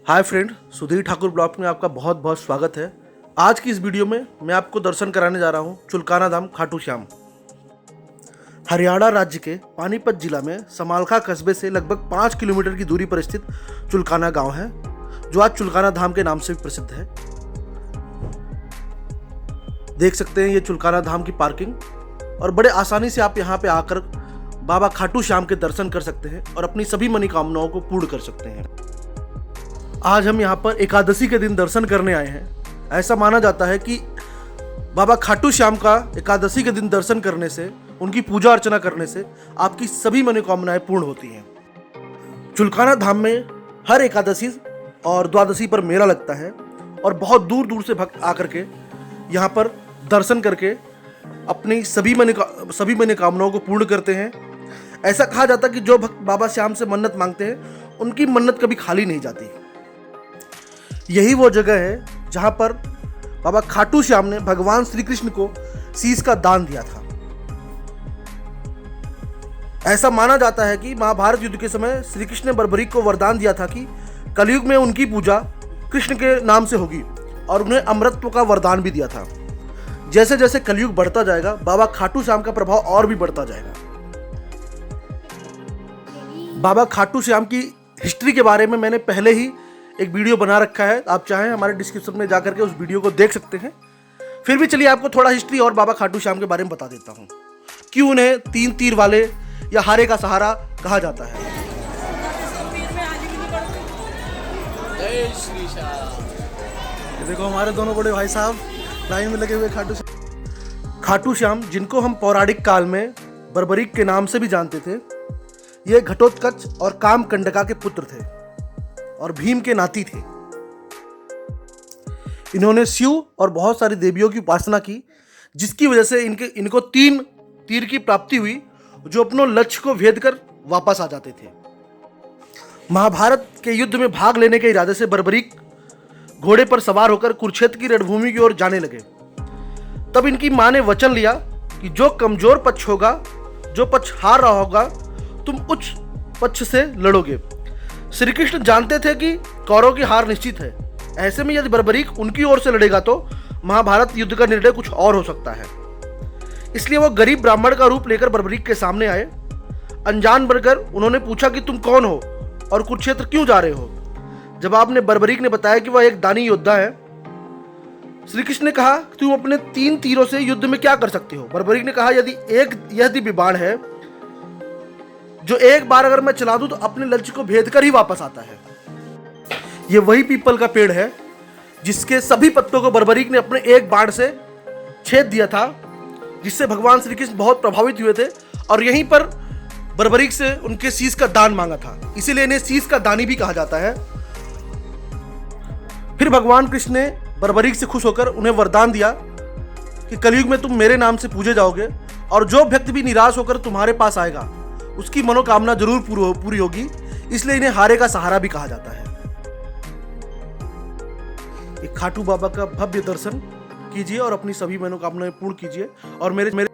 Hi friend, Sudhir Thakur blog में आपका बहुत बहुत स्वागत है। आज की इस वीडियो में मैं आपको दर्शन कराने जा रहा हूँ चुलकाना धाम खाटू श्याम। हरियाणा राज्य के पानीपत जिला में समालखा कस्बे से लगभग 5 किलोमीटर की दूरी पर स्थित चुलकाना गांव है, जो आज चुलकाना धाम के नाम से भी प्रसिद्ध है। देख सकते हैं ये चुलकाना धाम की पार्किंग, और बड़े आसानी से आप यहाँ पे आकर बाबा खाटू श्याम के दर्शन कर सकते हैं और अपनी सभी मनोकामनाओं को पूर्ण कर सकते हैं। आज हम यहाँ पर एकादशी के दिन दर्शन करने आए हैं। ऐसा माना जाता है कि बाबा खाटू श्याम का एकादशी के दिन दर्शन करने से, उनकी पूजा अर्चना करने से आपकी सभी मनोकामनाएं पूर्ण होती हैं। चुलकाना धाम में हर एकादशी और द्वादशी पर मेला लगता है और बहुत दूर दूर से भक्त आकर के यहाँ पर दर्शन करके अपनी सभी मनोकामनाओं को पूर्ण करते हैं। ऐसा कहा जाता है कि जो भक्त बाबा श्याम से मन्नत मांगते हैं उनकी मन्नत कभी खाली नहीं जाती। यही वो जगह है जहां पर बाबा खाटू श्याम ने भगवान श्री कृष्ण को शीश का दान दिया था। ऐसा माना जाता है कि महाभारत युद्ध के समय श्री कृष्ण ने बर्बरीक को वरदान दिया था कि कलयुग में उनकी पूजा कृष्ण के नाम से होगी, और उन्हें अमरत्व का वरदान भी दिया था। जैसे जैसे कलयुग बढ़ता जाएगा, बाबा खाटू श्याम का प्रभाव और भी बढ़ता जाएगा। बाबा खाटू श्याम की हिस्ट्री के बारे में मैंने पहले ही एक वीडियो बना रखा है, आप चाहें हमारे डिस्क्रिप्शन में जाकर के उस वीडियो को देख सकते हैं। फिर भी चलिए आपको थोड़ा हिस्ट्री और बाबा खाटू श्याम के बारे में बता देता हूँ। क्यों उन्हें 3 तीर वाले या हारे का सहारा कहा जाता है। ये देखो हमारे दोनों बड़े भाई साहब लाइन में लगे हुए खाटू श्याम, जिनको हम पौराणिक काल में बर्बरीक के नाम से भी जानते थे। ये घटोत्कच और कामकंडका के पुत्र थे और भीम के नाती थे। इन्होंने शिव और बहुत सारी देवियों की उपासना की, जिसकी वजह से इनको 3 तीर की प्राप्ति हुई, जो अपनों लक्ष्य को भेद कर वापस आ जाते थे। महाभारत के युद्ध में भाग लेने के इरादे से बर्बरीक घोड़े पर सवार होकर कुरुक्षेत्र की रणभूमि की ओर जाने लगे। तब इनकी मां ने वचन लिया कि जो कमजोर पक्ष होगा, जो पक्ष हार रहा होगा, तुम उच्च पक्ष से लड़ोगे। श्री कृष्ण जानते थे कि कौरवों की हार निश्चित है। ऐसे में यदि बर्बरीक उनकी ओर से लड़ेगा तो महाभारत युद्ध का निर्णय कुछ और हो सकता है। इसलिए वो गरीब ब्राह्मण का रूप लेकर बर्बरीक के सामने आए। अनजान बनकर उन्होंने पूछा कि तुम कौन हो और कुरुक्षेत्र क्यों जा रहे हो। जवाब में बर्बरीक ने बताया कि वह एक दानी योद्धा है। श्री कृष्ण ने कहा तुम अपने 3 तीरों से युद्ध में क्या कर सकते हो। बर्बरीक ने कहा यह दिव्य बाण है जो एक बार अगर मैं चला दूं तो अपने लक्ष्य को भेद कर ही वापस आता है। यह वही पीपल का पेड़ है जिसके सभी पत्तों को बर्बरीक ने अपने एक बाण से छेद दिया था, जिससे भगवान श्री कृष्ण बहुत प्रभावित हुए थे और यहीं पर बर्बरीक से उनके शीश का दान मांगा था। इसीलिए इन्हें शीश का दानी भी कहा जाता है। फिर भगवान कृष्ण ने बर्बरीक से खुश होकर उन्हें वरदान दिया कि कलयुग में तुम मेरे नाम से पूजे जाओगे, और जो व्यक्ति भी निराश होकर तुम्हारे पास आएगा उसकी मनोकामना जरूर पूरी होगी। इसलिए इन्हें हारे का सहारा भी कहा जाता है। खाटू बाबा का भव्य दर्शन कीजिए और अपनी सभी मनोकामनाएं पूर्ण कीजिए। और मेरे